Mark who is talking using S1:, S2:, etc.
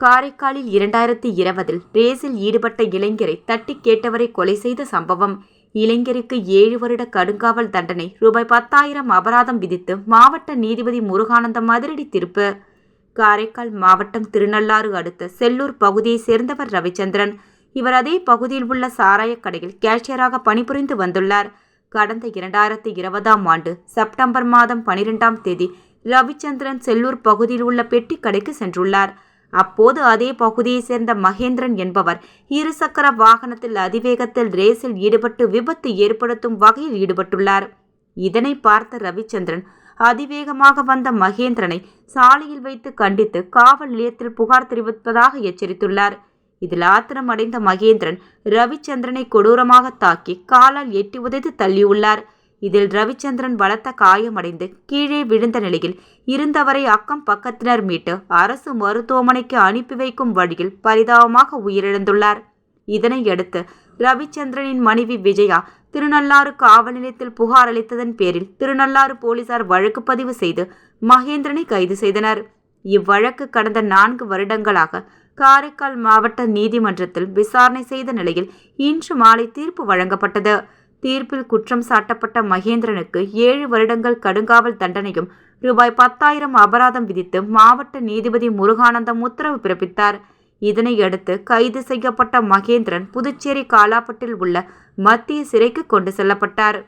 S1: காரைக்காலில் 2020 ரேஸில் ஈடுபட்ட இளைஞரை தட்டி கேட்டவரை கொலை செய்த சம்பவம். இளைஞருக்கு 7 வருட கடுங்காவல் தண்டனை, ரூபாய் 10,000 அபராதம் விதித்து மாவட்ட நீதிபதி முருகானந்தம் அதிரடி தீர்ப்பு. காரைக்கால் மாவட்டம் திருநள்ளாறு அடுத்த செல்லூர் பகுதியைச் சேர்ந்தவர் ரவிச்சந்திரன். இவர் அதே பகுதியில் உள்ள சாராயக் கடையில் கேஷியராக பணிபுரிந்து வந்துள்ளார். கடந்த 2020ஆம் ஆண்டு செப்டம்பர் மாதம் 12ஆம் தேதி ரவிச்சந்திரன் செல்லூர் பகுதியில் உள்ள பெட்டி கடைக்கு சென்றுள்ளார். அப்போது அதே பகுதியைச் சேர்ந்த மகேந்திரன் என்பவர் இருசக்கர வாகனத்தில் அதிவேகத்தில் ரேஸில் ஈடுபட்டு விபத்து ஏற்படுத்தும் வகையில் ஈடுபட்டுள்ளார். இதனை பார்த்த ரவிச்சந்திரன் அதிவேகமாக வந்த மகேந்திரனை சாலையில் வைத்து கண்டித்து காவல் நிலையத்தில் புகார் தெரிவிப்பதாக எச்சரித்துள்ளார். இதில் ஆத்திரம் அடைந்த மகேந்திரன் ரவிச்சந்திரனை கொடூரமாக தாக்கி காலால் எட்டி உதைத்து தள்ளியுள்ளார். இதில் ரவிச்சந்திரன் பலத்த காயமடைந்து கீழே விழுந்த நிலையில் இருந்தவரை அக்கம் பக்கத்தினர் மீட்டு அரசு மருத்துவமனைக்கு அனுப்பி வைக்கும் வழியில் பரிதாபமாக உயிரிழந்துள்ளார். இதனையடுத்து ரவிச்சந்திரனின் மனைவி விஜயா திருநள்ளாறு காவல் நிலையத்தில் புகார் அளித்ததன் பேரில் திருநள்ளாறு போலீசார் வழக்கு பதிவு செய்து மகேந்திரனை கைது செய்தனர். இவ்வழக்கு கடந்த 4 வருடங்களாக காரைக்கால் மாவட்ட நீதிமன்றத்தில் விசாரணை செய்த நிலையில் இன்று மாலை தீர்ப்பு வழங்கப்பட்டது. தீர்ப்பில் குற்றம் சாட்டப்பட்ட மகேந்திரனுக்கு 7 வருடங்கள் கடுங்காவல் தண்டனையும் ரூபாய் 10,000 அபராதம் விதித்து மாவட்ட நீதிபதி முருகானந்தம் உத்தரவு பிறப்பித்தார். இதனையடுத்து கைது செய்யப்பட்ட மகேந்திரன் புதுச்சேரி காலாப்பட்டில் உள்ள மத்திய சிறைக்கு கொண்டு செல்லப்பட்டார்.